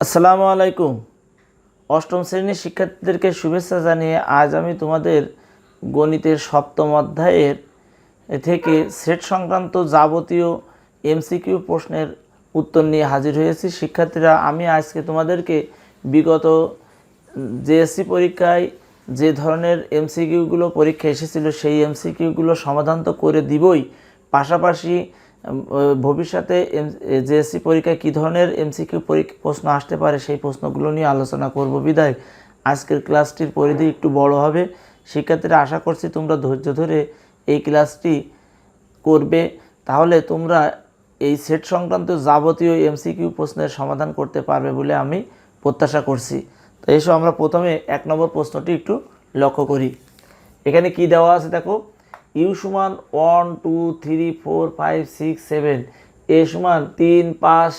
আসসালামু আলাইকুম। অষ্টম শ্রেণীর শিক্ষার্থীদেরকে শুভেচ্ছা জানিয়ে আজ আমি তোমাদের গণিতের সপ্তম অধ্যায়ের থেকে সেট সংক্রান্ত যাবতীয় এমসিকিউ প্রশ্নের উত্তর নিয়ে হাজির হয়েছি। শিক্ষার্থীরা, আমি আজকে তোমাদেরকে বিগত জেএসসি পরীক্ষায় যে ধরনের এমসিকিউগুলো পরীক্ষা এসেছিল সেই এমসিকিউগুলো সমাধান তো করে দিবই, পাশাপাশি ভবিষ্যতে জেএসসি পরীক্ষায় কী ধরনের এমসিকিউ প্রশ্ন আসতে পারে সেই প্রশ্নগুলো নিয়ে আলোচনা করব। বিদায় আজকের ক্লাসটির পরিধি একটু বড় হবে। শিক্ষার্থীরা, আশা করছি তোমরা ধৈর্য ধরে এই ক্লাসটি করবে, তাহলে তোমরা এই সেট সংক্রান্ত যাবতীয় এমসিকিউ প্রশ্নের সমাধান করতে পারবে বলে আমি প্রত্যাশা করছি। তো এসো আমরা প্রথমে 1 নম্বর প্রশ্নটি একটু লক্ষ্য করি। এখানে কি দেওয়া আছে দেখো, ইউ সমান 1 2 3 4 5 6 7, এ সমান 3 5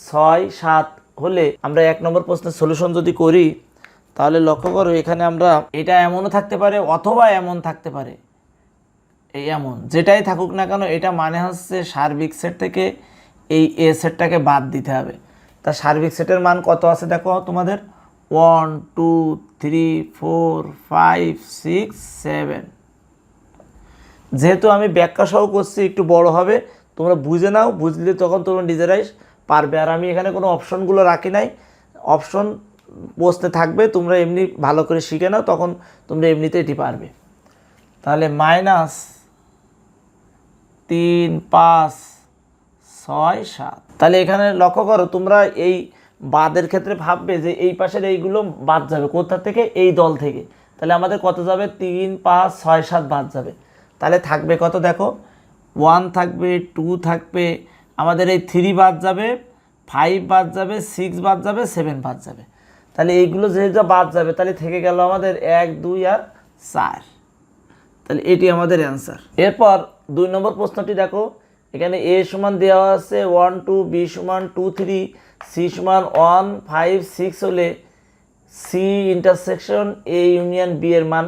6 7 হলে আমরা 1 নম্বর প্রশ্নের সলিউশন যদি করি তাহলে লক্ষ্য করো, এখানে আমরা এটা এমনও থাকতে পারে অথবা এমন থাকতে পারে। এই এমন যেটাই থাকুক না কেন, এটা মানে হচ্ছে সার্বিক সেট থেকে এই এ সেটটাকে বাদ দিতে হবে। তা সার্বিক সেটের মান কত আছে দেখো তোমাদের, 1 2 3 4 5 6 7। যেহেতু আমি ব্যাখ্যা সহ করছি একটু বড় হবে, তোমরা বুঝে নাও, বুঝলে তখন তোমরা নিজেরাই পারবে। আর আমি এখানে কোনো অপশনগুলো রাখি নাই, অপশন বসতে থাকবে, তোমরা এমনি ভালো করে শিখে নাও, তখন তোমরা এমনিতে এটি পারবে। তাহলে -3 5 6 7। তাহলে এখানে লক্ষ্য করো, তোমরা এই বাদের ক্ষেত্রে ভাববে যে এই পাশের এইগুলো বাদ যাবে কোথা থেকে, এই দল থেকে। তাহলে আমাদের কত যাবে, 3 5 6 7 বাদ যাবে। তাহলে থাকবে কত দেখো, 1 থাকবে, 2 থাকবে, আমাদের এই 3 বাদ যাবে, 5 বাদ যাবে, 6 বাদ যাবে, 7 বাদ যাবে। তাহলে এইগুলো যেহেতু বাদ যাবে, তাহলে থেকে গেল আমাদের 1 2 আর 4। তাহলে এটি আমাদের অ্যান্সার। এরপর 2 নম্বর প্রশ্নটি দেখো, এখানে এ সমান দেওয়া আছে 1 2, বি সমান 2 3, সি সমান 1 5 6 হলে C intersection A union B এর মান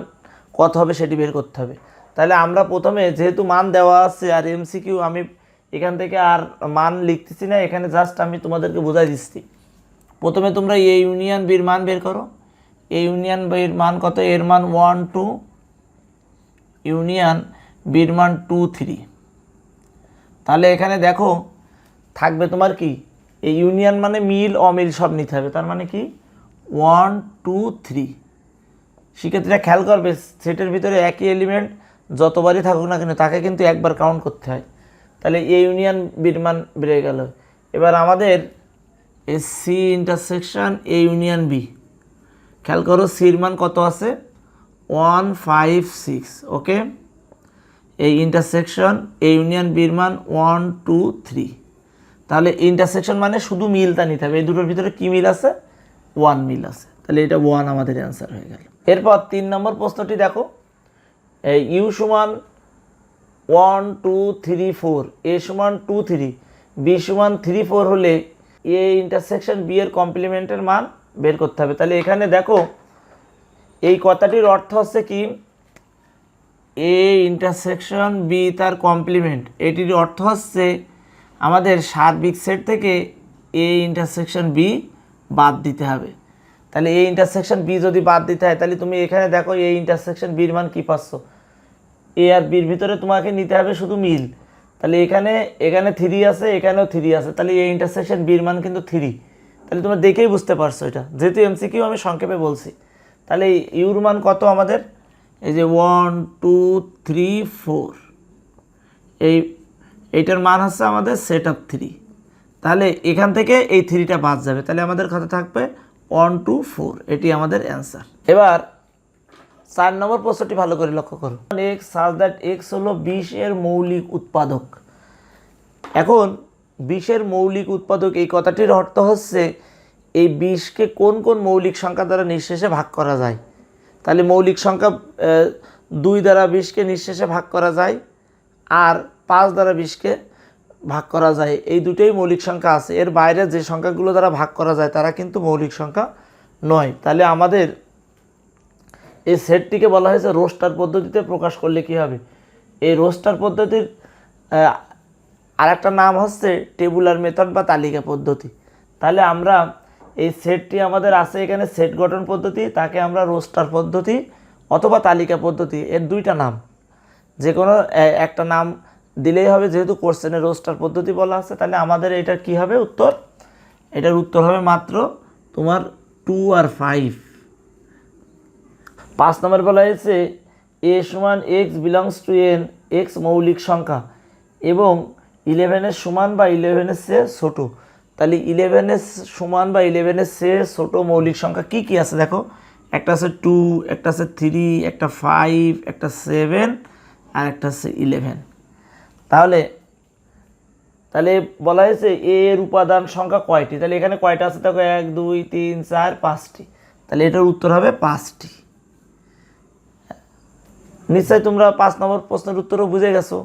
কত হবে সেটি বের করতে হবে। তাহলে আমরা প্রথমে যেহেতু মান দেওয়া আছে আর এমসিকিউ, আমি এখান থেকে আর মান লিখতেছি না, এখানে জাস্ট আমি তোমাদেরকে বোঝাই দিচ্ছি। প্রথমে তোমরা এ ইউনিয়ন বির মান বের করো। এ ইউনিয়ন বির মান কত, এর মান 1 2, ইউনিয়ন বির মান 2 3। তাহলে এখানে দেখো থাকবে তোমার কি, এই ইউনিয়ন মানে মিল অমিল সব নিতে হবে, তার মানে কি 1 2 3। শিক্ষার্থীরা খেয়াল করবে, সেটের ভিতরে একই এলিমেন্ট যতবারই থাকুক না কেন তাকে কিন্তু একবার কাউন্ট করতে হয়। তাহলে এ ইউনিয়ন বির মান বেড়ে গেল। এবার আমাদের এই C intersection A union B, খেয়াল করো সির মান কত আছে, 1 5 6। ওকে, এই ইন্টারসেকশন এ ইউনিয়ন বির মান 1 2 3। তাহলে ইন্টারসেকশন মানে শুধু মিলটা নিতে হবে, এই দুটোর ভিতরে কি মিল আছে, 1 মিল আছে। তাহলে এটা 1 আমাদের অ্যান্সার হয়ে গেল। এরপর 3 নম্বর প্রশ্নটি দেখো, এই ইউ সমান 1 2 3 4, এ সমান 2 3, বি সমান 3 4 হলে এ ইন্টারসেকশন বি এর কমপ্লিমেন্টের মান বের করতে হবে। তাহলে এখানে দেখো এই কথাটির অর্থ হচ্ছে কি, এ ইন্টারসেকশন বি তার কমপ্লিমেন্ট, এটির অর্থ হচ্ছে আমাদের সার্বিক সেট থেকে এ ইন্টারসেকশন বি বাদ দিতে হবে। তাহলে এই ইন্টারসেকশন বি যদি বাদ দিতে হয়, তাহলে তুমি এখানে দেখো এই ইন্টারসেকশন বির মান কী পাচ্ছ, এ আর বির ভিতরে তোমাকে নিতে হবে শুধু মিল। তাহলে এখানে 3 আছে, এখানেও 3 আছে, তাহলে এই ইন্টারসেকশন বির মান কিন্তু 3। তাহলে তোমরা দেখেই বুঝতে পারছো, এটা যেহেতু এমসিকিউ আমি সংক্ষেপে বলছি। তাহলে এই ইউর মান কত আমাদের, এই যে 1 2 3 4, এইটার মান হচ্ছে আমাদের সেট অফ 3। তাহলে এখান থেকে এই 3টা বাদ যাবে, তাহলে আমাদের কত থাকবে 1 2 4, এটি আমাদের অ্যান্সার। এবার 4 নম্বর প্রশ্নটি ভালো করে লক্ষ্য করো, এক্স সাজ দ্যাট এক্স হলো 20 এর মৌলিক উৎপাদক। এখন 20 এর মৌলিক উৎপাদক এই কথাটির অর্থ হচ্ছে এই 20কে কোন কোন মৌলিক সংখ্যা দ্বারা নিঃশেষে ভাগ করা যায়। তাহলে মৌলিক সংখ্যা 2 দ্বারা 20কে নিঃশেষে ভাগ করা যায়, আর 5 দ্বারা 20কে ভাগ করা যায়, এই দুটোই মৌলিক সংখ্যা আছে। এর বাইরে যে সংখ্যাগুলো দ্বারা ভাগ করা যায় তারা কিন্তু মৌলিক সংখ্যা নয়। তাহলে আমাদের এই সেটটিকে বলা হয়েছে রোস্টার পদ্ধতিতে প্রকাশ করলে কি হবে, এই রোস্টার পদ্ধতির আরেকটা নাম হচ্ছে টেবুলার মেথড বা তালিকা পদ্ধতি। তাহলে আমরা এই সেটটি আমাদের আছে এখানে সেট গঠন পদ্ধতি, তাকে আমরা রোস্টার পদ্ধতি অথবা তালিকা পদ্ধতি, এর দুইটা নাম, যে কোনো একটা নাম দিলেই হবে। যেহেতু কোশ্চেনে রোস্টার পদ্ধতি বলা আছে, তাহলে আমাদের এটার কি হবে উত্তর? এটার উত্তর হবে মাত্র তোমার 2 আর 5। 5 নম্বর বলা হয়েছে a সমান x belongs to n, x মৌলিক সংখ্যা এবং 11 সমান বা 11 চেয়ে ছোট। তাহলে 11 সমান বা 11 চেয়ে ছোট মৌলিক সংখ্যা কি কি আছে দেখো, একটা আছে 2, একটা আছে 3, একটা 5, একটা 7 আর একটা আছে 11। তাহলে বলা হয়েছে a এর উপাদান সংখ্যা কয়টি, তাহলে এখানে কয়টা আছে দেখো 1 2 3 4 5টি, তাহলে এটার উত্তর হবে 5টি। নিশ্চয়ই তোমরা 5 নম্বর প্রশ্নের উত্তরও বুঝে গেছো।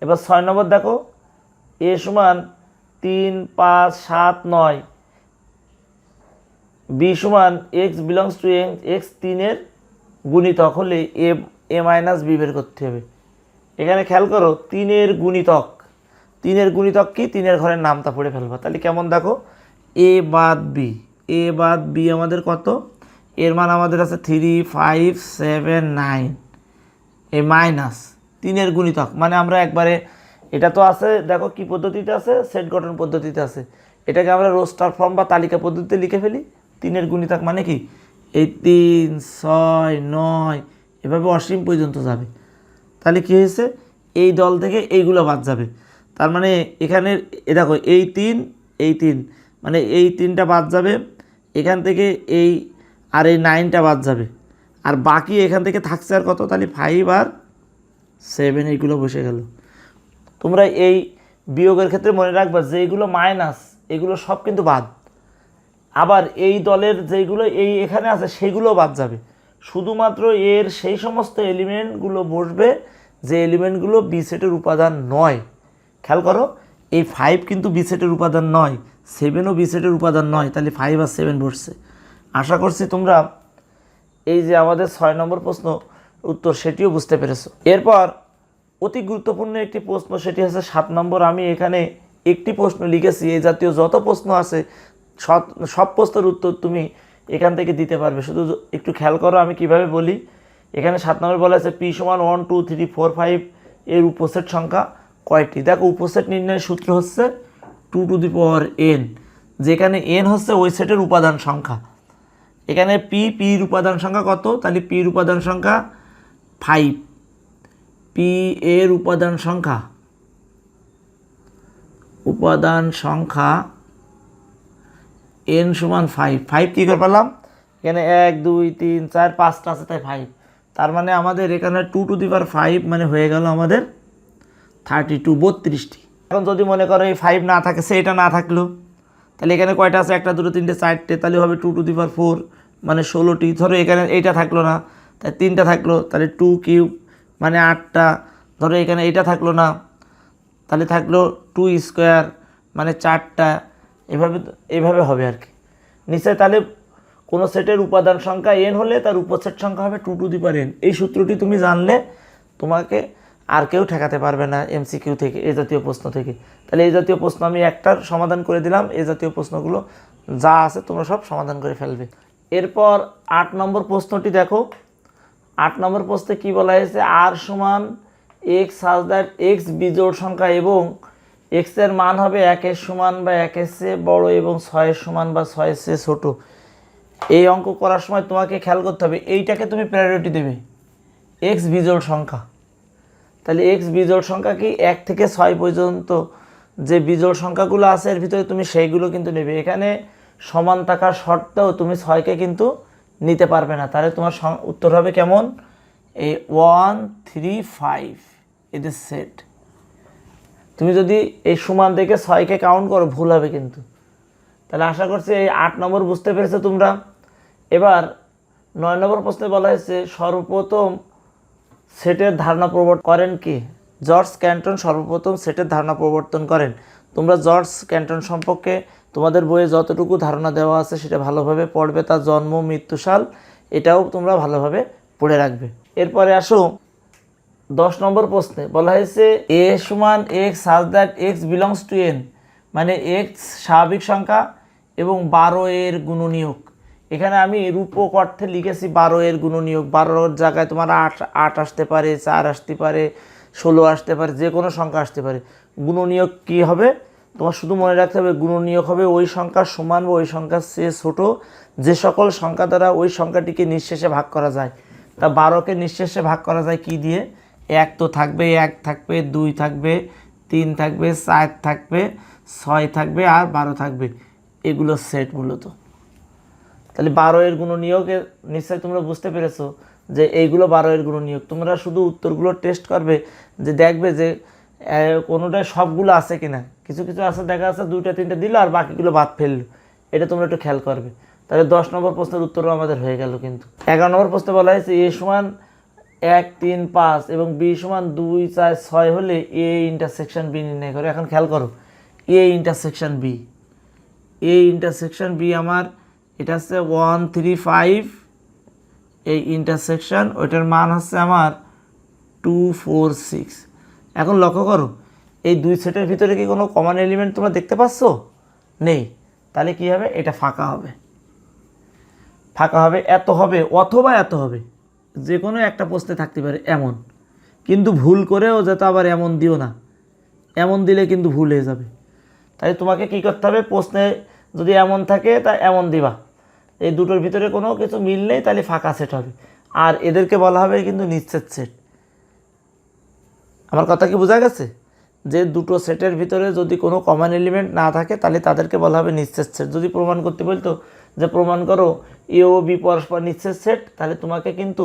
এবার 6 নম্বর দেখো, a সমান 3 5 7 9, b সমান x belongs to n, x 3 এর গুণিতক হলে a মাইনাস b বের করতে হবে। এখানে খেয়াল করো 3 এর গুণিতক, 3 এর গুণিতক কি, 3 এর ঘরের নামটা পড়ে ফেলবা। তাহলে কেমন দেখো, a বাদ b আমাদের কত, এর মান আমাদের আছে 3 5 7 9, এই মাইনাস 3 এর গুণিতক মানে আমরা একবারে, এটা তো আছে দেখো কি পদ্ধতিতে আছে, সেট গঠন পদ্ধতিতে আছে, এটাকে আমরা রোস্টার ফর্ম বা তালিকা পদ্ধতিতে লিখে ফেলি। 3 এর গুণিতক মানে কি, এই 3 6 9 এভাবে অসীম পর্যন্ত যাবে। তাহলে কি হয়েছে, এই দল থেকে এইগুলো বাদ যাবে। তার মানে এখানে দেখো এই 3 মানে এই 3টা বাদ যাবে, এখান থেকে এই আর এই 9টা বাদ যাবে, আর বাকি এখান থেকে থাকছে আর কত, তাহলে 5 আর 7 এইগুলো বসে গেল। তোমরা এই বিয়োগের ক্ষেত্রে মনে রাখবা যে এইগুলো মাইনাস, এগুলো সব কিন্তু বাদ। আবার এই দলের যেগুলো এই এখানে আছে সেগুলো বাদ যাবে, শুধুমাত্র এর সেই সমস্ত এলিমেন্টগুলো বসবে যে এলিমেন্টগুলো বি সেটের উপাদান নয়। খেয়াল করো এই 5 কিন্তু বি সেটের উপাদান নয়, 7ও বি সেটের উপাদান নয়, তাহলে 5 আর 7 বসছে। আশা করছি তোমরা এই যে আমাদের 6 নম্বর প্রশ্ন উত্তর সেটিও বুঝতে পেরেছো। এরপর অতি গুরুত্বপূর্ণ একটি প্রশ্ন, সেটি হচ্ছে 7 নম্বর। আমি এখানে একটি প্রশ্ন লিখেছি, এই জাতীয় যত প্রশ্ন আছে সব প্রশ্নের উত্তর তুমি এখান থেকে দিতে পারবে। শুধু একটু খেয়াল করো আমি কিভাবে বলি। এখানে 7 নম্বর বলা আছে পি সমান 1 2 3 4 5 এর উপসেট সংখ্যা কয়টি। দেখো উপসেট নির্ণয়ের সূত্র হচ্ছে 2 টু দি পাওয়ার n, যেখানে n হচ্ছে ওই সেটের উপাদান সংখ্যা। এখানে পির উপাদান সংখ্যা কত, তাহলে পির উপাদান সংখ্যা 5, পি এর উপাদান সংখ্যা n সমান 5 কী করে পেলাম, এখানে 1 2 3 4 5টা আছে তাই 5, তার মানে আমাদের এখানে 2 টু দি পাওয়ার 5 মানে হয়ে গেল আমাদের 32 32টি। এখন যদি মনে করো এই 5 না থাকে, সে এটা না থাকলো, তাহলে এখানে কয়টা আছে 1 2 3 4টে, তাহলে হবে 2 টু দি পাওয়ার 4 মানে 16টি। ধরো এখানে এইটা থাকলো না, তাই 3টা থাকলো, তাহলে 2 কিউব মানে 8টা। ধরো এখানে এইটা থাকলো না, তাহলে থাকলো 2 স্কোয়ার মানে 4টা। এভাবে হবে আর কি নিশ্চয়। তাহলে কোনো সেটের উপাদান সংখ্যা n হলে তার উপসেট সংখ্যা হবে 2 টু দি পাওয়ার n। এই সূত্রটি তুমি জানলে তোমাকে আর কেউ ঠেকাতে পারবে না এমসিকিউ থেকে, এই জাতীয় প্রশ্ন থেকে। তাহলে এই জাতীয় প্রশ্ন আমি একটার সমাধান করে দিলাম, এই জাতীয় প্রশ্নগুলো যা আছে তোমরা সব সমাধান করে ফেলবে। এরপর 8 নম্বর প্রশ্নটি দেখো। 8 নম্বর প্রশ্নে কি বলা হয়েছে, আর সমান x সাজ দ্যাট x বিজোড় সংখ্যা এবং x এর মান হবে 1 এর সমান বা 1 এর চেয়ে বড় এবং 6 এর সমান বা 6 এর চেয়ে ছোট। এই অঙ্ক করার সময় তোমাকে খেয়াল করতে হবে এইটাকে তুমি প্রায়োরিটি দেবে, x বিজোড় সংখ্যা। তাহলে x বিজোড় সংখ্যা কি 1 থেকে 6 পর্যন্ত যে বিজোড় সংখ্যাগুলো আছে এর ভিতরে তুমি সেইগুলো কিন্তু নেবে। এখানে সমান থাকার সত্ত্বেও তুমি 6কে কিন্তু নিতে পারবে না। তাহলে তোমার উত্তর হবে কেমন, এই 1 3 5 এদের সেট। তুমি যদি এই সমান থেকে 6কে কাউন্ট করো ভুল হবে কিন্তু। তাহলে আশা করছি এই 8 নম্বর বুঝতে পেরেছো তোমরা। এবার 9 নম্বর প্রশ্নে বলা হয়েছে সর্বপ্রথম সেটের ধারণা প্রবর্তন করেন কি। জর্জ ক্যান্টন সর্বপ্রথম সেটের ধারণা প্রবর্তন করেন। তোমরা জর্জ ক্যান্টন সম্পর্কে তোমাদের বইয়ে যতটুকু ধারণা দেওয়া আছে সেটা ভালোভাবে পড়বে, তার জন্ম মৃত্যুসাল এটাও তোমরা ভালোভাবে পড়ে রাখবে। এরপরে আসো 10 নম্বর প্রশ্নে বলা হয়েছে a সমান x such that x belongs to n, মানে x স্বাভাবিক সংখ্যা এবং 12 এর গুণনীয়ক। এখানে আমি রূপক অর্থে লিখেছি 12 এর গুণনীয়ক। 12 জায়গায় তোমার 8 আসতে পারে, 4 আসতে পারে, 16 আসতে পারে, যে কোনো সংখ্যা আসতে পারে। গুণনীয়ক কি হবে তোমার শুধু মনে রাখতে হবে, গুণনীয়ক হবে ওই সংখ্যার সমান বা ওই সংখ্যার চেয়ে ছোট যে সকল সংখ্যা দ্বারা ওই সংখ্যাটিকে নিঃশেষে ভাগ করা যায়। তা 12কে নিঃশেষে ভাগ করা যায় কি দিয়ে? 1 তো থাকবে, 1 থাকবে, 2 থাকবে, 3 থাকবে, 4 থাকবে, 6 থাকবে আর 12 থাকবে। এগুলো সেট মূলত। তাহলে 12 এর গুণনীয়কে নিশ্চয়ই তোমরা বুঝতে পেরেছো যে এইগুলো 12 এর গুণনীয়ক। তোমরা শুধু উত্তরগুলো টেস্ট করবে, যে দেখবে যে কোনোটায় সবগুলো আছে কিনা। কিছু কিছু আছে দেখা যাচ্ছে 2টা 3টা দিল আর বাকিগুলো বাদ ফেললো। এটা তোমরা একটু খেয়াল করবে। তাহলে 10 নম্বর প্রশ্নের উত্তরও আমাদের হয়ে গেল। কিন্তু 11 নম্বর প্রশ্নে বলা হয়েছে a সমান 1 3 5 এবং b সমান 2 4 6 হলে a ইন্টারসেকশন b নির্ণয় করো। এখন খেয়াল করো, a intersection b, a intersection b আমার এটা হচ্ছে 1 3 5, এই ইন্টারসেকশন ওইটার মান হচ্ছে আমার 2 4 6। এখন লক্ষ্য করো, এই দুই সেটের ভিতরে কি কোনো কমন এলিমেন্ট তোমরা দেখতে পাচ্ছ? নেই। তাহলে কি হবে? এটা ফাঁকা হবে। ফাঁকা হবে, এত হবে অথবা এত হবে, যে কোনো একটা প্রশ্নে থাকতে পারে এমন। কিন্তু ভুল করেও যাতে আবার এমন দিও না, এমন দিলে কিন্তু ভুল হয়ে যাবে। তাই তোমাকে কি করতে হবে, প্রশ্নে যদি এমন থাকে তা এমন দিবা। এই দুটোর ভিতরে কোনো কিছু মিল নেই, তাহলে ফাঁকা সেট হবে। আর এদেরকে বলা হবে কিন্তু নিশ্চিত সেট। আমার কথা কি বোঝা গেছে? যে দুটো সেটের ভিতরে যদি কোনো কমন এলিমেন্ট না থাকে তাহলে তাদেরকে বলা হবে নিশ্চিত সেট। যদি প্রমাণ করতে বলতো যে প্রমাণ করো এ ও বি পরস্পর নিশ্চিত সেট, তাহলে তোমাকে কিন্তু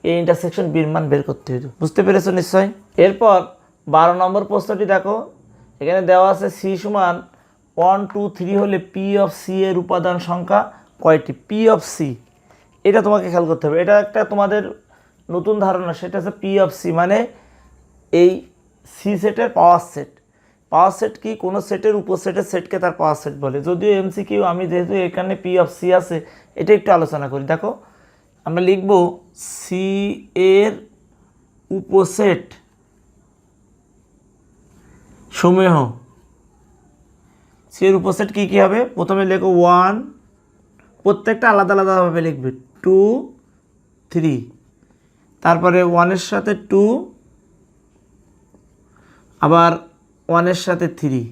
এই ইন্টারসেকশন বির মান বের করতে হতো। বুঝতে পেরেছো নিশ্চয়? এরপর 12 নম্বর প্রশ্নটি দেখো, এখানে দেওয়া আছে সি সমান 1 2 3 হলে পি অফ সি এর উপাদান সংখ্যা কয়টি? পি অফ সি, এটা তোমাকে খেয়াল করতে হবে। এটা একটা তোমাদের নতুন ধারণা, সেটা হচ্ছে পি অফ সি মানে এই সি সেটের পাওয়ার সেট। পাওয়ার সেট কি? কোনো সেটের উপসেটের সেটকে তার পাওয়ার সেট বলে। যদিও এমসিকিউ, আমি যেহেতু এখানে পি অফ সি আছে এটা একটু আলোচনা করি। দেখো আমরা লিখব সি এর উপসেট সমূহ। সি এর উপসেট কি কি হবে? প্রথমে লেখো 1, প্রত্যেকটা আলাদা আলাদাভাবে লিখবে, 2 3, তারপরে 1-এর সাথে 2, আবার 1-এর সাথে 3,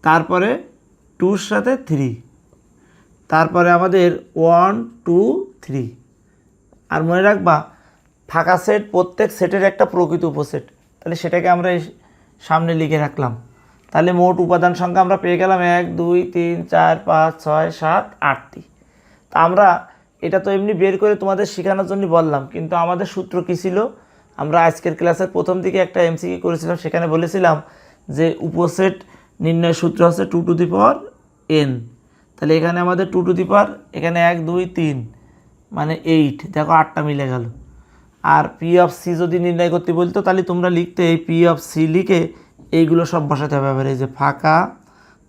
তারপরে 2-র সাথে 3, তারপরে আমাদের 1 2 3। আর মনে রাখবা ফাঁকা সেট প্রত্যেক সেটের একটা প্রকৃত উপসেট। তাহলে সেটাকে আমরা সামনে লিখে রাখলাম। তাহলে মোট উপাদান সংখ্যা আমরা পেয়ে গেলাম 1 2 3 4 5 6 7 8টি। তা আমরা এটা তো এমনি বের করে তোমাদের শেখানোর জন্য বললাম, কিন্তু আমাদের সূত্র কী ছিল? আমরা আজকের ক্লাসের প্রথম দিকে একটা এমসিকিউ করেছিলাম, সেখানে বলেছিলাম যে উপসেট নির্ণয় সূত্র হচ্ছে 2 টু দি পাওয়ার n। তাহলে এখানে আমাদের 2 টু দি পাওয়ার, এখানে 1 2 3 মানে 8, দেখো 8টা মিলে গেল। আর পি অফ সি যদি নির্ণয় করতে বলতো তাহলে তোমরা লিখতে এই পি অফ সি লিখে এইগুলো সব বসাতে হবে। এবার এই যে ফাঁকা,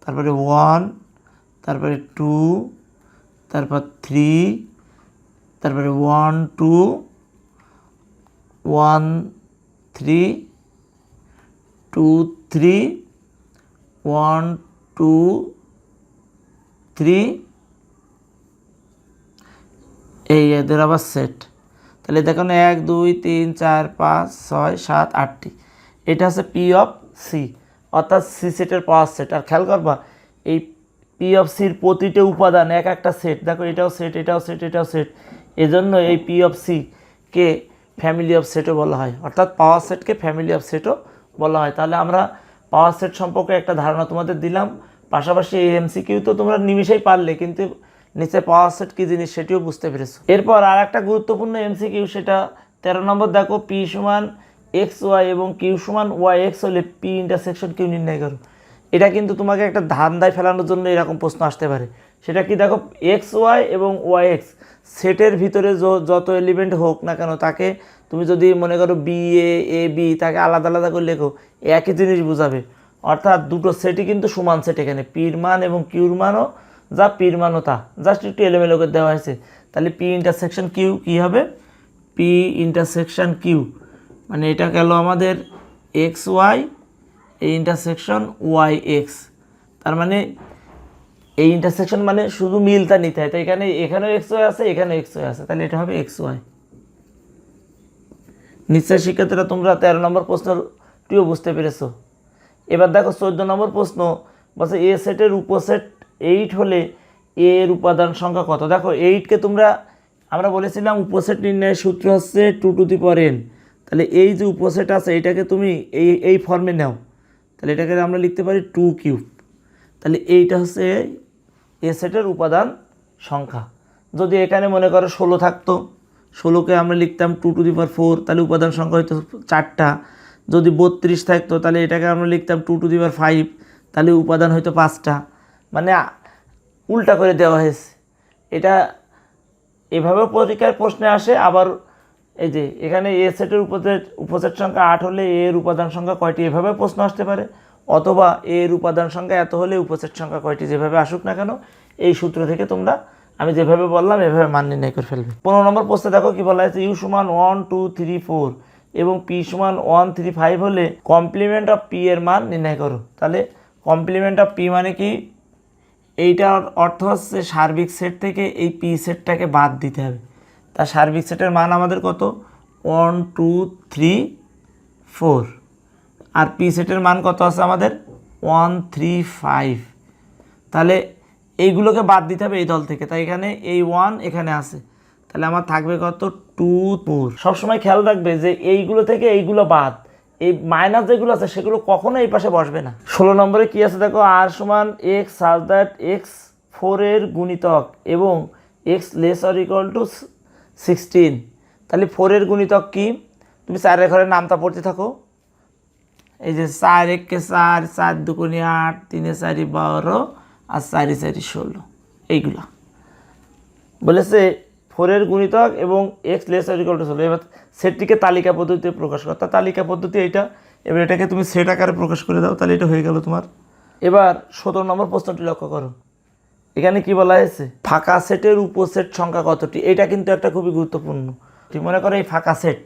তারপরে 1, তারপরে 2, তারপর 3, তারপরে 1 2 1 3 2 3 1 2 3, এই এদের আবার সেট। তাহলে দেখুন 1 2 3 4 5 6 7 8টি। এটা হচ্ছে পি অফ সি, অর্থাৎ সি সেটের পাওয়ার সেট। আর খেয়াল করবা এই পি অফ সির প্রতিটা উপাদান এক একটা সেট। দেখো এটাও সেট, এটাও সেট, এটাও সেট। এজন্য এই P of C K family of সেটও বলা হয়, অর্থাৎ পাওয়ার সেটকে ফ্যামিলি অফ সেটও বলা হয়। তাহলে আমরা পাওয়ার সেট সম্পর্কে একটা ধারণা তোমাদের দিলাম। পাশাপাশি এই এমসিকিউ তো তোমরা নিমিষেই পারলে, কিন্তু নিচে পাওয়ার সেট কী জিনিস সেটিও বুঝতে পেরেছো। এরপর আর একটা গুরুত্বপূর্ণ এমসিকিউ, সেটা 13 নম্বর। দেখো পি সমান এক্স ওয়াই এবং কিউ সমান ওয়াই এক্স হলে পি ইন্টারসেকশন কিউ নির্ণয় করো। এটা কিন্তু তোমাকে একটা ধান্দায় ফেলানোর জন্য এরকম প্রশ্ন আসতে পারে। সেটা কি? দেখো এক্স ওয়াই এবং ওয়াই এক্স সেটের ভিতরে যত এলিমেন্ট হোক না কেন, তাকে তুমি যদি মনে করো বি এ বি, তাকে আলাদা আলাদা করে লেখো, একই জিনিস বোঝাবে। অর্থাৎ দুটো সেটই কিন্তু সমান সেট। এখানে পির মান এবং কিউর মানও যা, পির মানও তা, জাস্ট একটু এলোমেলো করে দেওয়া হয়েছে। তাহলে পি ইন্টারসেকশন কিউ কী হবে? পি ইন্টারসেকশন কিউ মানে এটা গেল আমাদের এক্স ওয়াই, এই ইন্টারসেকশন ওয়াই এক্স। তার মানে এই ইন্টারসেকশন মানে শুধু মিলটা নিতে হয়, তো এখানেও এক্স ওয়াই আছে, এখানেও এক্স ওয়াই আছে, তাহলে এটা হবে এক্স ওয়াই। নিশ্চয় শিক্ষার্থীরা তোমরা 13 নম্বর প্রশ্নটিও বুঝতে পেরেছো। এবার দেখো 14 নম্বর প্রশ্ন বলছে এ সেটের উপসেট 8 হলে এর উপাদান সংখ্যা কত। দেখো 8কে আমরা বলেছিলাম উপসেট নির্ণয়ের সূত্র হচ্ছে 2n। তাহলে এই যে উপসেট আছে এটাকে তুমি এই ফর্মে নাও, তাহলে এটাকে আমরা লিখতে পারি 2³ তাহলে এইটা হচ্ছে এ সেটের উপাদান সংখ্যা। যদি এখানে মনে করো 16 থাকতো, 16কে আমরা লিখতাম 2⁴, তাহলে উপাদান সংখ্যা হয়তো 4টা। যদি 32 থাকতো তাহলে এটাকে আমরা লিখতাম 2⁵, তাহলে উপাদান হয়তো 5টা। মানে উল্টা করে দেওয়া হয়েছে। এটা এভাবেও পরীক্ষার প্রশ্নে আসে। আবার এই যে এখানে এ সেটের উপসেট সংখ্যা 8 হলে এর উপাদান সংখ্যা কয়টি, এভাবে প্রশ্ন আসতে পারে। অথবা এর উপাদান সংখ্যা এত হলে উপসেট সংখ্যা কয়টি, যেভাবে আসুক না কেন এই সূত্র থেকে তোমরা আমি যেভাবে বললাম এভাবে মান নির্ণয় করে ফেলবে। 15 নম্বর প্রশ্নে দেখো কি বলা হয়েছে, ইউ সমান 1 2 3 4 এবং পি সমান 1 3 5 হলে কমপ্লিমেন্ট অফ পি এর মান নির্ণয় করো। তাহলে কমপ্লিমেন্ট অফ পি মানে কি, এইটার অর্থ হচ্ছে সার্বিক সেট থেকে এই পি সেটটাকে বাদ দিতে হবে। তা সার্বিক সেটের মান আমাদের কত, 1 2 3 4, আর পি সেটের মান কত আছে আমাদের 1 3 5। তাহলে এইগুলোকে বাদ দিতে হবে এই দল থেকে, তাই এখানে এই 1 এখানে আছে, তাহলে আমার থাকবে কত 2 4। সবসময় খেয়াল রাখবে যে এইগুলো থেকে এইগুলো বাদ, এই মাইনাস যেগুলো আছে সেগুলো কখনো এই পাশে বসবে না। 16 নম্বরে কি আছে দেখো, আর সমান এক্স সাজ দ্যাট এক্স 4 এর গুণিতক এবং x less or equal to 16। তাহলে 4 এর গুণিতক কি, তুমি 4 ঘরের নামটা পড়তে থাকো। এই যে 4 1 কে 4, 4 2 8, 3 4 12 আর 4 4 16, এইগুলা বলেছে 4 এর গুণিতক এবং x less or equal to 16। এবার সেটটিকে তালিকা পদ্ধতিতে প্রকাশ করো। তা তালিকা পদ্ধতি এইটা, এবার এটাকে তুমি সেট আকারে প্রকাশ করে দাও, তাহলে এটা হয়ে গেল তোমার। এবার 17 নম্বর প্রশ্নটি লক্ষ্য করো, এখানে কি বলা হয়েছে, ফাঁকা সেটের উপসেট সংখ্যা কতটি। এটা কিন্তু একটা খুবই গুরুত্বপূর্ণ। মনে করো এই ফাঁকা সেট,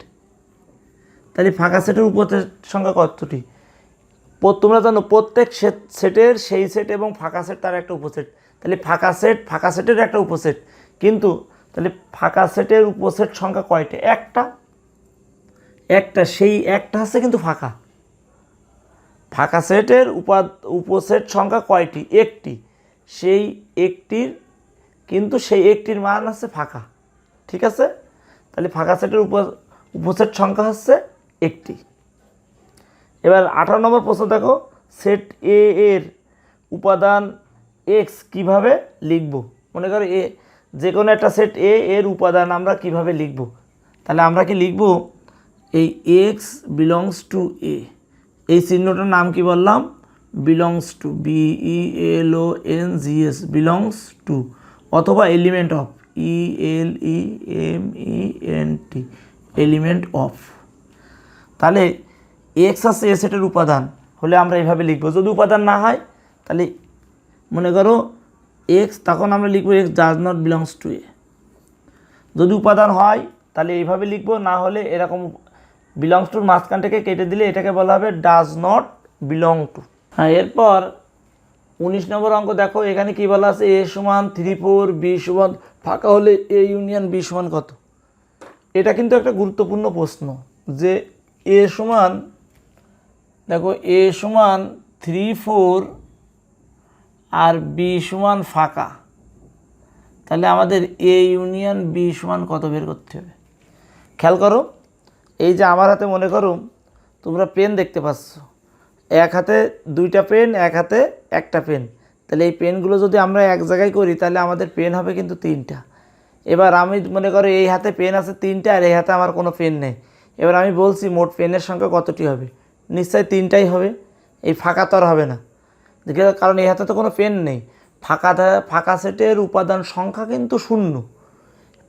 তাহলে ফাঁকা সেটের উপসেট সংখ্যা কতটি। তোমরা জানো প্রত্যেক সেটের সেই সেট এবং ফাঁকা সেট তার একটা উপসেট। তাহলে ফাঁকা সেটের একটা উপসেট, কিন্তু তাহলে ফাঁকা সেটের উপসেট সংখ্যা কয়টা, একটা সেই একটা হচ্ছে কিন্তু ফাঁকা সেটের উপসেট সংখ্যা কয়টি, একটি। সেই একটির কিন্তু সেই একটির মান হচ্ছে ফাঁকা, ঠিক আছে। তাহলে ফাঁকা সেটের উপসেট সংখ্যা হচ্ছে একটি। এবার 18 নম্বর প্রশ্ন দেখো, সেট এ এর উপাদান এক্স কিভাবে লিখব। মনে করো যে কোনো একটা সেট এ এর উপাদান আমরা কিভাবে লিখব। তাহলে আমরা কি লিখব, এই এক্স বিলংস টু এ, এই চিহ্নটার নাম কি বললাম, belongs to, BELONGS, belongs to, অথবা element of, ELEMENT, element of. তাহলে এক্স আছে এ সেটের উপাদান হলে আমরা এইভাবে লিখব। যদি উপাদান না হয় তাহলে মনে করো এক্স, তখন আমরা লিখব X does not belongs to A. যদি উপাদান হয় তাহলে এইভাবে লিখব, না হলে এরকম বিলংস টুর মাঝখানটাকে কেটে দিলে এটাকে বলা হবে ডাজ নট বিলং টু। হ্যাঁ, এরপর 19 নম্বর অঙ্ক দেখো, এখানে কি বলা আছে, এ সমান 3 4, বি সমান ফাঁকা হলে এ ইউনিয়ন বি সমান কত। এটা কিন্তু একটা গুরুত্বপূর্ণ প্রশ্ন, যে এ সমান, দেখো এ সমান 3 4 আর বি সমান ফাঁকা, তাহলে আমাদের এ ইউনিয়ন বি সমান কত বের করতে হবে। খেয়াল করো, এই যে আমার হাতে মনে করো তোমরা পেন দেখতে পাচ্ছ, এক হাতে 2টা পেন, এক হাতে একটা পেন। তাহলে এই পেনগুলো যদি আমরা এক জায়গায় করি তাহলে আমাদের পেন হবে কিন্তু 3টা। এবার আমি মনে করো এই হাতে পেন আছে 3টা আর এই হাতে আমার কোনো পেন নেই। এবার আমি বলছি মোট পেনের সংখ্যা কতটি হবে, নিশ্চয়ই 3টাই হবে, এই ফাঁকা তো আর হবে না, কারণ এই হাতে তো কোনো পেন নেই। ফাঁকা সেটের উপাদান সংখ্যা কিন্তু 0।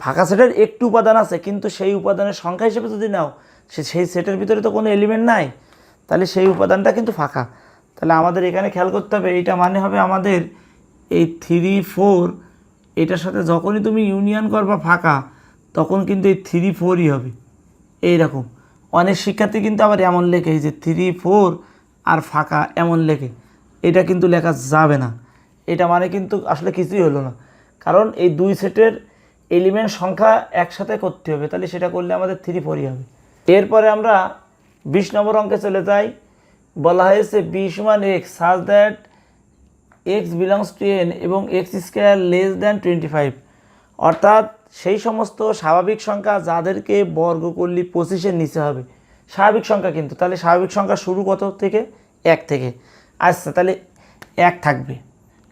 ফাঁকা সেটের একটি উপাদান আছে, কিন্তু সেই উপাদানের সংখ্যা হিসেবে যদি নাও, সেই সেটের ভিতরে তো কোনো এলিমেন্ট নাই, তাহলে সেই উপাদানটা কিন্তু ফাঁকা। তাহলে আমাদের এখানে খেয়াল করতে হবে, এইটা মানে হবে আমাদের এই 3 4, এটার সাথে যখনই তুমি ইউনিয়ন করবা ফাঁকা, তখন কিন্তু এই 3 4ই হবে। এইরকম অনেক শিক্ষার্থী কিন্তু আবার এমন লেখে যে 3 4 আর ফাঁকা এমন লেখে, এটা কিন্তু লেখা যাবে না। এটা মানে কিন্তু আসলে কিছুই হলো না, কারণ এই দুই সেটের এলিমেন্ট সংখ্যা একসাথে করতে হবে, তাহলে সেটা করলে আমাদের 3 4ই হবে। এরপরে আমরা 20 নম্বর অঙ্কে চলে যাই। বলা হয়েছে বি সমান x such that x belongs to N এবং এক্স স্কোয়ার লেস দ্যান 25, অর্থাৎ সেই সমস্ত স্বাভাবিক সংখ্যা যাদেরকে বর্গ করলে 25-এর নিচে হবে, স্বাভাবিক সংখ্যা কিন্তু, তাহলে স্বাভাবিক সংখ্যা শুরু কত থেকে? 1 থেকে। আচ্ছা, তাহলে 1 থাকবে,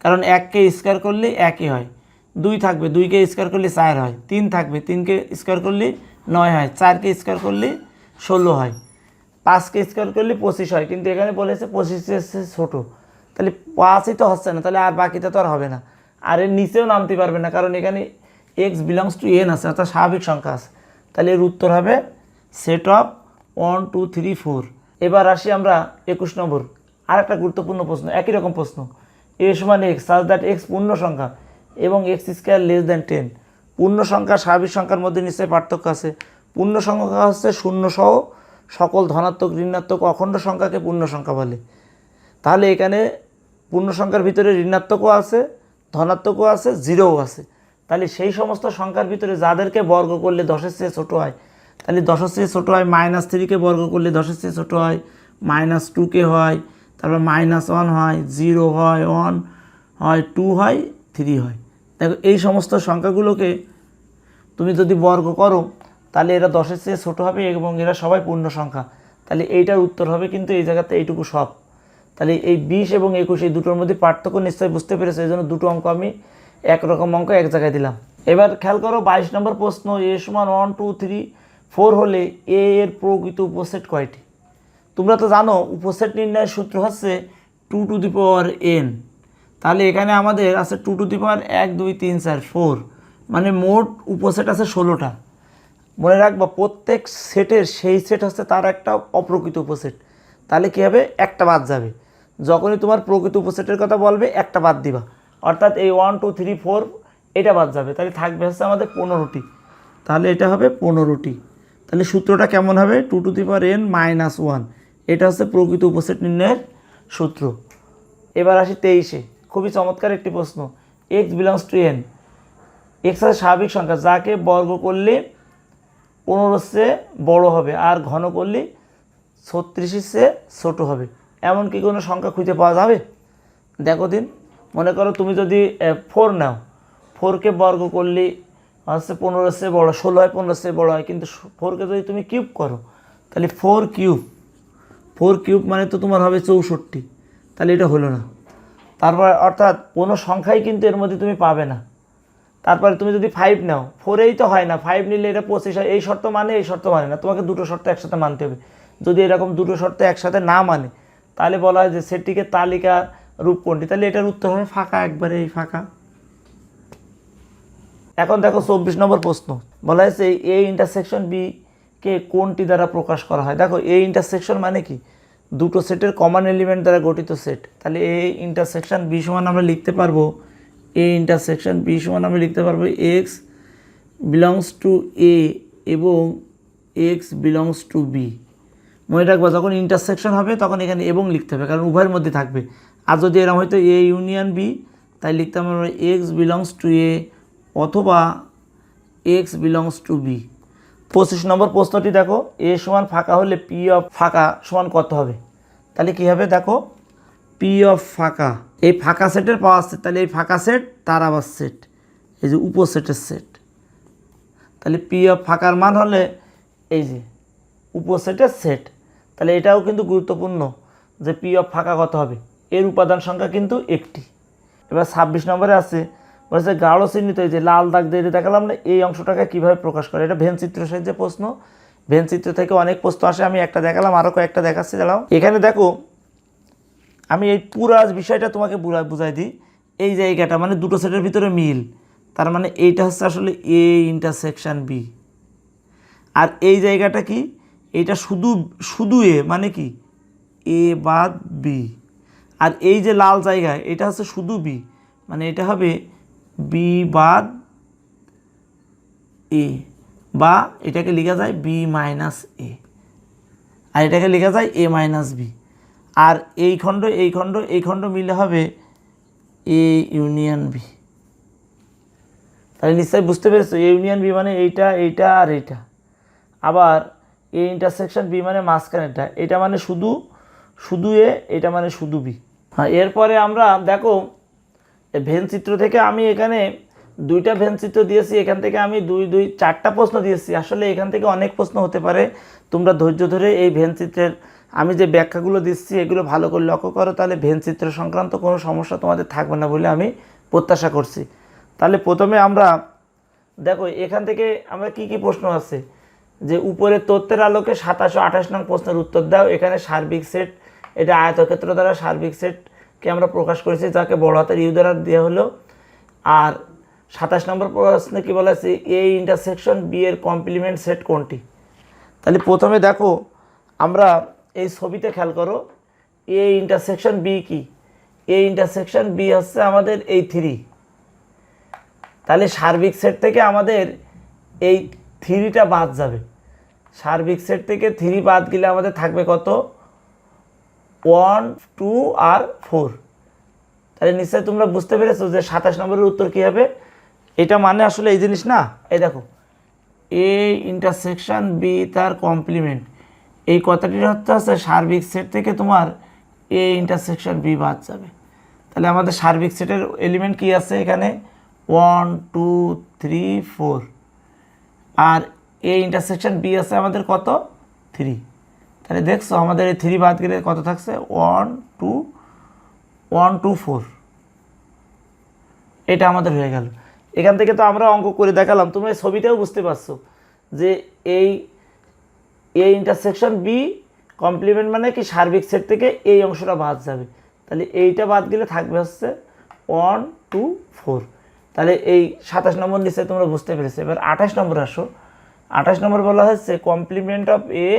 কারণ 1কে স্কোয়ার করলে 1ই হয়। 2 থাকবে, 2কে স্কোয়ার করলে 4 হয়। 3 থাকবে, 3কে স্কোয়ার করলে 9 হয়। 4কে স্কোয়ার করলে 16 হয়। 5কে স্কোয়ার করলে 25 হয়, কিন্তু এখানে বলেছে 25-এর চেয়ে ছোটো, তাহলে 5ই তো হচ্ছে না, তাহলে আর বাকিটা তো আর হবে না, আর এর নিচেও নামতে পারবে না, কারণ এখানে এক্স বিলংস টু এন আছে, অর্থাৎ স্বাভাবিক সংখ্যা আছে। তাহলে এর উত্তর হবে সেট অফ 1 2 3 4। এবার আসি আমরা 21 নম্বর, আর একটা গুরুত্বপূর্ণ প্রশ্ন, একই রকম প্রশ্ন। এ সমান এক্স সাজ দ্যাট এক্স পূর্ণ সংখ্যা এবং এক্স স্কোয়ার লেস দ্যান 10। পূর্ণ সংখ্যা স্বাভাবিক সংখ্যার মধ্যে নিশ্চয়ই পার্থক্য আছে। পূর্ণ সংখ্যা হচ্ছে শূন্য সহ সকল ধনাত্মক ঋণাত্মক অখণ্ড সংখ্যাকে পূর্ণ সংখ্যা বলে। তাহলে এখানে পূর্ণ সংখ্যার ভিতরে ঋণাত্মকও আছে, ধনাত্মকও আছে, জিরোও আছে। তাহলে সেই সমস্ত সংখ্যার ভিতরে যাদেরকে বর্গ করলে 10-এর চেয়ে ছোটো হয়, তাহলে 10-এর চেয়ে ছোটো হয় -3কে বর্গ করলে 10-এর চেয়ে ছোটো হয়, -2কে হয়, তারপর -1 হয়, 0 হয়, 1 হয়, 2 হয়, 3 হয়। দেখো এই সমস্ত সংখ্যাগুলোকে তুমি যদি বর্গ করো তাহলে এরা 10-এর চেয়ে ছোটো হবে এবং এরা সবাই পূর্ণ সংখ্যা। তাহলে এইটার উত্তর হবে কিন্তু এই জায়গাতে এইটুকু সব। তাহলে এই 20 এবং 21 এই দুটোর মধ্যে পার্থক্য নিশ্চয়ই বুঝতে পেরেছো, এই জন্য দুটো অঙ্ক আমি একরকম অঙ্ক এক জায়গায় দিলাম। এবার খেয়াল করো 22 নম্বর প্রশ্ন। এ সমান 1 2 3 4 হলে এ এর প্রকৃত উপসেট কয়টি? তোমরা তো জানো উপসেট নির্ণয়ের সূত্র হচ্ছে 2 টু দি পাওয়ার n। তাহলে এখানে আমাদের আছে 2 টু দি পাওয়ার 1 2 3 4 4, মানে মোট উপসেট আছে 16টা। মনে রাখবা প্রত্যেক সেটের সেই সেট হচ্ছে তার একটা অপ্রকৃত উপসেট। তাহলে কী হবে? একটা বাদ যাবে। যখনই তোমার প্রকৃত উপসেটের কথা বলবে একটা বাদ দিবা, অর্থাৎ এই 1 2 3 4 এটা বাদ যাবে, তাহলে থাকবে হচ্ছে আমাদের 15টি। তাহলে এটা হবে 15টি। তাহলে সূত্রটা কেমন হবে? 2 টু দি পাওয়ার n -1, এটা হচ্ছে প্রকৃত উপসেট নির্ণয়ের সূত্র। এবার আসি 23-এ, খুবই চমৎকার একটি প্রশ্ন। X belongs to N, x হচ্ছে স্বাভাবিক সংখ্যা যাকে বর্গ করলে 15-এর চেয়ে বড় হবে আর ঘন করলে 36-এর চেয়ে ছোটো হবে, এমন কি কোনো সংখ্যা খুঁজে পাওয়া যাবে? দেখো দিন, মনে করো তুমি যদি 4 নাও, 4কে বর্গ করলে হচ্ছে 15-এর চেয়ে বড়ো, 16 হয় 15-এর চেয়ে বড়ো হয়, কিন্তু 4কে যদি তুমি কিউব করো তাহলে 4 কিউব মানে তো তোমার হবে 64, তাহলে এটা হলো না। তারপর অর্থাৎ কোনো সংখ্যাই কিন্তু এর মধ্যে তুমি পাবে না। তারপরে তুমি যদি 5 নাও, 4এই তো হয় না, 5 নিলে এটা 25 হয়, এই শর্ত মানে এই শর্ত মানে না, তোমাকে দুটো শর্ত একসাথে মানতে হবে। যদি এরকম দুটো শর্ত একসাথে না মানে তাহলে বলা হয় যে সেটটিকে তালিকা রূপ কোনটি, তাহলে এটার উত্তর হবে ফাঁকা, একবারে এই ফাঁকা। এখন দেখো 24 নম্বর প্রশ্ন, বলা হয়েছে এ ইন্টারসেকশন বি কে কোনটি দ্বারা প্রকাশ করা হয়? দেখো এ ইন্টারসেকশন মানে কি? দুটো সেটের কমন এলিমেন্ট দ্বারা গঠিত সেট। তাহলে এ ইন্টারসেকশন বি সমান আমরা লিখতে পারবো, এ ইন্টারসেকশন বি সমান আমরা লিখতে পারবো এক্স বিলংস টু এ এবং এক্স বিলংস টু বি। মনে রাখবো যখন ইন্টারসেকশন হবে তখন এখানে এবং লিখতে হবে, কারণ উভয়ের মধ্যে থাকবে। আর যদি এরকম হয়তো এ ইউনিয়ন বি, তাই লিখতে আমরা এক্স বিলংস টু এ অথবা এক্স বিলংস টু বি। 25 নম্বর প্রশ্নটি দেখো, এ সমান ফাঁকা হলে পি অফ ফাঁকা সমান কত হবে? তাহলে কী হবে? দেখো পি অফ ফাঁকা, এই ফাঁকা সেটের পাওয়ার সেট, তাহলে এই ফাঁকা সেট তার আবার সেট, এই যে উপসেটের সেট। তাহলে পি অফ ফাঁকার মান হলে এই যে উপসেটের সেট। তাহলে এটাও কিন্তু গুরুত্বপূর্ণ যে পি অফ ফাঁকা কত হবে, এর উপাদান সংখ্যা কিন্তু একটি। এবার 26 নম্বরে আছে বলছে গাঢ় চিহ্নিত, এই যে লাল দাগ দিয়ে দেখালাম না, এই অংশটাকে কীভাবে প্রকাশ করে? এটা ভেন চিত্র সাহায্যে প্রশ্ন, ভেন চিত্র থেকে অনেক প্রশ্ন আসে, আমি একটা দেখালাম, আরও কয়েকটা দেখাচ্ছি। দাঁড়াও, এখানে দেখো আমি এই পুরা বিষয়টা তোমাকে বুঝাই দিই। এই জায়গাটা মানে দুটো সেটের ভিতরে মিল, তার মানে এইটা হচ্ছে আসলে এ ইন্টারসেকশন বি। আর এই জায়গাটা কি? এইটা শুধু এ, মানে কি এ বাদ বি। আর এই যে লাল জায়গায় এটা হচ্ছে শুধু বি, মানে এটা হবে বি বাদ এ, বা এটাকে লেখা যায় বি মাইনাস এ, আর এটাকে লেখা যায় এ মাইনাস বি। আর এই খণ্ড এই খণ্ড এই খণ্ড মিলে হবে এ ইউনিয়ন বি। তাহলে নিশ্চয়ই বুঝতে পেরেছো, এ ইউনিয়ন বি মানে এইটা এইটা আর এইটা। আবার এ ইন্টারসেকশন বি মানে মাঝখানেরটা, এটা মানে শুধু শুধু এ, এটা মানে শুধু বি। হ্যাঁ, এরপরে আমরা দেখো ভেন চিত্র থেকে আমি এখানে দুইটা ভেন চিত্র দিয়েছি, এখান থেকে আমি চারটা প্রশ্ন দিয়েছি। আসলে এখান থেকে অনেক প্রশ্ন হতে পারে, তোমরা ধৈর্য ধরে এই ভেন চিত্রের আমি যে ব্যাখ্যাগুলো দিচ্ছি এগুলো ভালো করে লক্ষ্য করো, তাহলে ভেন চিত্র সংক্রান্ত কোনো সমস্যা তোমাদের থাকবে না বলে আমি প্রত্যাশা করছি। তাহলে প্রথমে আমরা দেখো এখান থেকে আমরা কি কি প্রশ্ন আছে, যে উপরের তথ্যের আলোকে 2728 নং প্রশ্নের উত্তর দাও। এখানে সার্বিক সেট, এটা আয়তক্ষেত্র দ্বারা সার্বিক সেটকে আমরা প্রকাশ করেছি, যাকে বড় হাতের ইউ দ্বারা দেওয়া হলো। আর 27 নম্বর প্রশ্নে কি বলা আছে, এ ইন্টারসেকশন বি এর কমপ্লিমেন্ট সেট কোনটি। তাহলে প্রথমে দেখো আমরা এই ছবিতে খেয়াল করো, এ ইন্টারসেকশন বি কি, এ ইন্টারসেকশন বি হচ্ছে আমাদের এই 3। তাহলে সার্বিক সেট থেকে আমাদের এই 3টা বাদ যাবে। সার্বিক সেট থেকে 3 বাদ গেলে আমাদের থাকবে কত, 1 2 আর 4। তাহলে নিশ্চয়ই তোমরা বুঝতে পেরেছো যে 27 নম্বরের উত্তর কী হবে। এটা মানে আসলে এই জিনিস না, এই দেখো এ ইন্টারসেকশন বি তার কমপ্লিমেন্ট, এই কথাটি হচ্ছে সার্বিক সেট থেকে তোমার এ ইন্টারসেকশন বি বাদ যাবে। তাহলে আমাদের সার্বিক সেটের এলিমেন্ট কি আছে এখানে, 1 2 3 4, আর এ ইন্টারসেকশন বি আছে আমাদের কত, 3। তাহলে দেখছো আমাদের এই 3 বাদ গেলে কত থাকছে, 1 2 1 2 4। এটা আমাদের হয়ে গেল। এখান থেকে তো আমরা অঙ্ক করে দেখালাম, তোমরা এই ছবিতেও বুঝতে পারছো যে এই এ ইন্টারসেকশন বি কমপ্লিমেন্ট মানে কি, সার্বিক সেট থেকে এই অংশটা বাদ যাবে। তাহলে এইটা বাদ গেলে থাকবে হচ্ছে 1 2 4। তাহলে এই 27 নম্বর নিচে তোমরা বুঝতে পেরেছো। এবার 28 নম্বর আসো। 28 নম্বর বলা হচ্ছে complement of A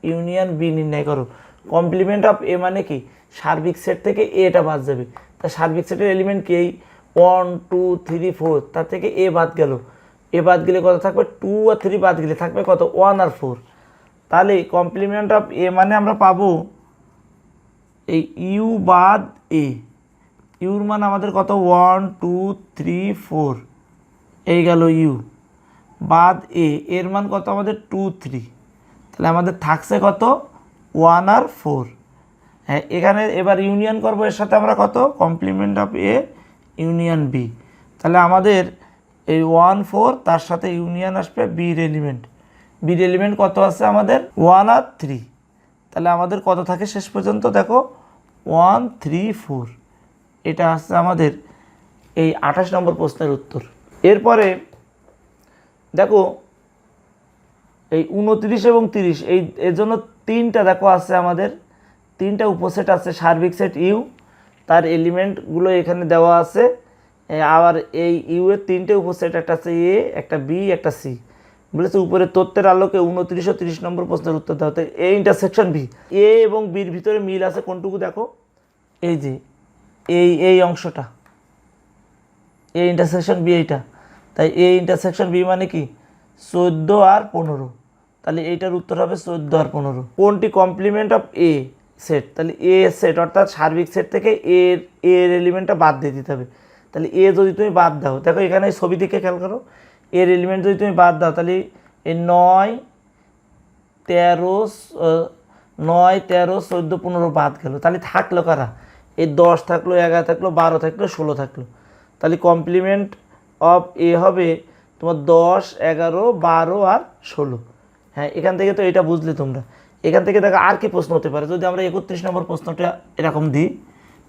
union B নির্ণয় করো। কমপ্লিমেন্ট অফ এ মানে কি, সার্বিক সেট থেকে এটা বাদ যাবে। তা সার্বিক সেটের এলিমেন্ট কি, এই 1 2 3 4, তার থেকে এ বাদ গেল, এ বাদ গেলে কত থাকবে, 2 আর 3 বাদ গেলে থাকবে কত, 1 আর 4। তাহলে কমপ্লিমেন্ট অফ এ মানে আমরা পাবো এই ইউ বাদ এ, ইউর মান আমাদের কত, 1 2 3 4, এই গেল ইউ বাদ এ, এর মান কত আমাদের 2 3। তাহলে আমাদের থাকছে কত, 1 আর 4। হ্যাঁ, এখানে এবার ইউনিয়ন করবো এর সাথে আমরা কত, complement of A union B. তাহলে আমাদের এই 1 4 তার সাথে ইউনিয়ন আসবে বির এলিমেন্ট, বির এলিমেন্ট কত আছে আমাদের, 1 আর 3। তাহলে আমাদের কত থাকে শেষ পর্যন্ত, দেখো 1 3 4। এটা আসছে আমাদের এই 28 নম্বর প্রশ্নের উত্তর। এরপরে দেখো এই 29 এবং 30, এর জন্য 3টা দেখো আছে আমাদের, 3টা উপসেট আছে। সার্বিক সেট ইউ, তার এলিমেন্টগুলো এখানে দেওয়া আছে। আবার এই ইউ এর 3টে উপসেট, একটা আছে এ, একটা বি, একটা সি। বলেছে উপরে তথ্যের আলোকে 29 ও 30 নম্বর প্রশ্নের উত্তর দেওয়া হতে এ ইন্টারসেকশন বি, এ এবং বির ভিতরে মিল আছে কোনটুকু, দেখো এই যে এই অংশটা, এ ইন্টারসেকশন বি এইটা। তাই এ ইন্টারসেকশন বি মানে কি, 14 আর 15। তাহলে এইটার উত্তর হবে 14 আর 15। কোনটি কমপ্লিমেন্ট অফ এ সেট, তাহলে এ সেট অর্থাৎ সার্বিক সেট থেকে এর এলিমেন্টটা বাদ দিয়ে দিতে হবে। তাহলে এ যদি তুমি বাদ দাও, দেখো এখানে ছবি দিকে খেয়াল করো, এর এলিমেন্ট যদি তুমি বাদ দাও, তাহলে এই 9 13 14 15 বাদ গেল। তাহলে থাকলো কারা, এই 10 থাকলো, 11 থাকলো, 12 থাকলো, 16 থাকলো। তাহলে কমপ্লিমেন্ট অফ এ হবে তোমার 10 11 12 আর 16। হ্যাঁ, এখান থেকে তো এটা বুঝলে তোমরা। এখান থেকে দেখো আর কি প্রশ্ন হতে পারে, যদি আমরা 31 নম্বর প্রশ্নটা এরকম দিই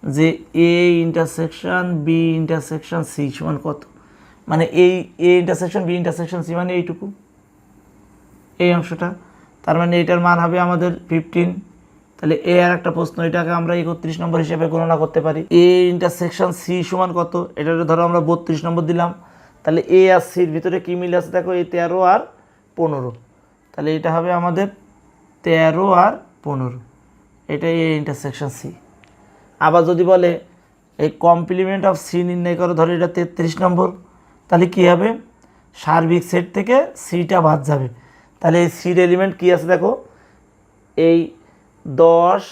যে A intersection B intersection C সমান কত, মানে এই A intersection B intersection C মানে এইটুকু, এই অংশটা। তার মানে এটার মান হবে আমাদের 15। তাহলে এ আর একটা প্রশ্ন, এটাকে আমরা 31 নম্বর হিসেবে গণনা করতে পারি। এ ইন্টারসেকশন সি সমান কত, এটা ধরো আমরা 32 নম্বর দিলাম। তাহলে এ আর সির ভিতরে কী মিল আছে, দেখো এই 13 আর 15। তাহলে এটা হবে আমাদের 13 আর 15, এটাই এ ইন্টারসেকশন সি। আবার যদি বলে এই কমপ্লিমেন্ট অফ সি নির্ণয় করো, ধরো এটা 33 নম্বর, তাহলে কী হবে, সার্বিক সেট থেকে সিটা বাদ যাবে। তাহলে এই সির এলিমেন্ট কী আছে, দেখো এই 10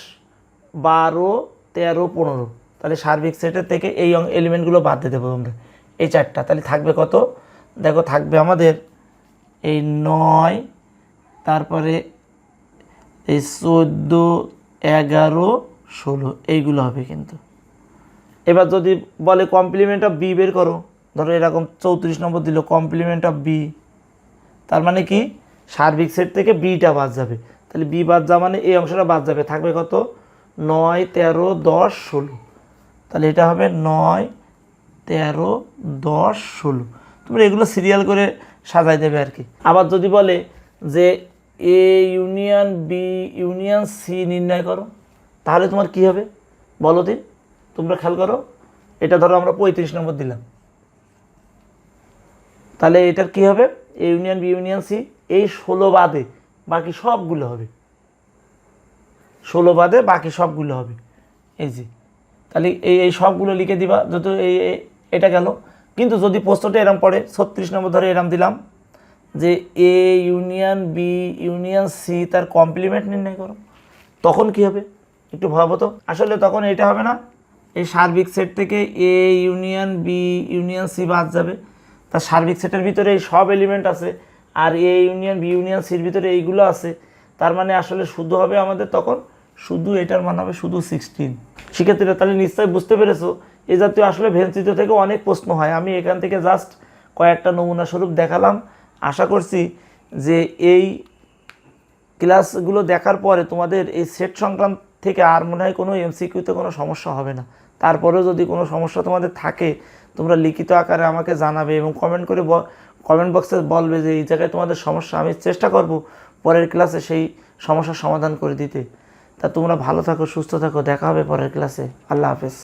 12 13 15। তাহলে সার্বিক সেটের থেকে এই এলিমেন্টগুলো বাদ দিয়ে দেবো আমরা, এই 4টা। তাহলে থাকবে কত? দেখো থাকবে আমাদের এই 9, তারপরে এই 14, 11, 16 এইগুলো হবে কিন্তু। এবার যদি বলে কমপ্লিমেন্ট অফ বি বের করো, ধরো এরকম 34 নম্বর দিল কমপ্লিমেন্ট অফ বি, তার মানে কি সার্বিক সেট থেকে বিটা বাদ যাবে। তাহলে বি বাদ যাওয়া মানে এই অংশটা বাদ যাবে, থাকবে কত? 9, 13, 10, 16। তাহলে এটা হবে 9, 13, 10, 16। তোমরা এগুলো সিরিয়াল করে সাজাই দেবে আর কি। আবার যদি বলে যে A union B union C নির্ণয় করো, তাহলে তোমার কি হবে বলো দিন, তোমরা খেয়াল করো। এটা ধরো আমরা 35 নম্বর দিলাম, তাহলে এটার কি হবে? A union B union C, এই 16 বাদে বাকি সবগুলো হবে, 16 বাদে বাকি সবগুলো হবে, এই যে। তাহলে এই সবগুলো লিখে দিবা, যত এটা গেল। কিন্তু যদি প্রশ্নটা এরম পড়ে 36 নম্বর ধরে এরম দিলাম যে A union B union C তার কমপ্লিমেন্ট নির্ণয় করো, তখন কি হবে একটু ভাবো তো। আসলে তখন এটা হবে না, এই সার্বিক সেট থেকে A union B union C বাদ যাবে, তার সার্বিক সেটের ভিতরে এই সব এলিমেন্ট আছে, আর এ ইউনিয়ন বি ইউনিয়ন সির ভিতরে এইগুলো আছে। তার মানে আসলে শুদ্ধ হবে আমাদের তখন শুধু এটার মান হবে শুধু 16। শিক্ষার্থীরা তাহলে নিশ্চয়ই বুঝতে পেরেছো এই জাতীয় আসলে ভেনচিত্র থেকে অনেক প্রশ্ন হয়। আমি এখান থেকে জাস্ট কয়েকটা নমুনা স্বরূপ দেখালাম। আশা করছি যে এই ক্লাসগুলো দেখার পরে তোমাদের এই সেট সংক্রান্ত থেকে আর মনে হয় কোনো এমসিকিউতে কোনো সমস্যা হবে না। তারপরেও যদি কোনো সমস্যা তোমাদের থাকে তোমরা লিখিত আকারে আমাকে জানাবে এবং কমেন্ট বক্সে বলবে যে এই জায়গায় তোমাদের সমস্যা। আমি চেষ্টা করব পরের ক্লাসে সেই সমস্যার সমাধান করে দিতে। তা তোমরা ভালো থাকো, সুস্থ থাকো, দেখা হবে পরের ক্লাসে। আল্লাহ হাফেজ।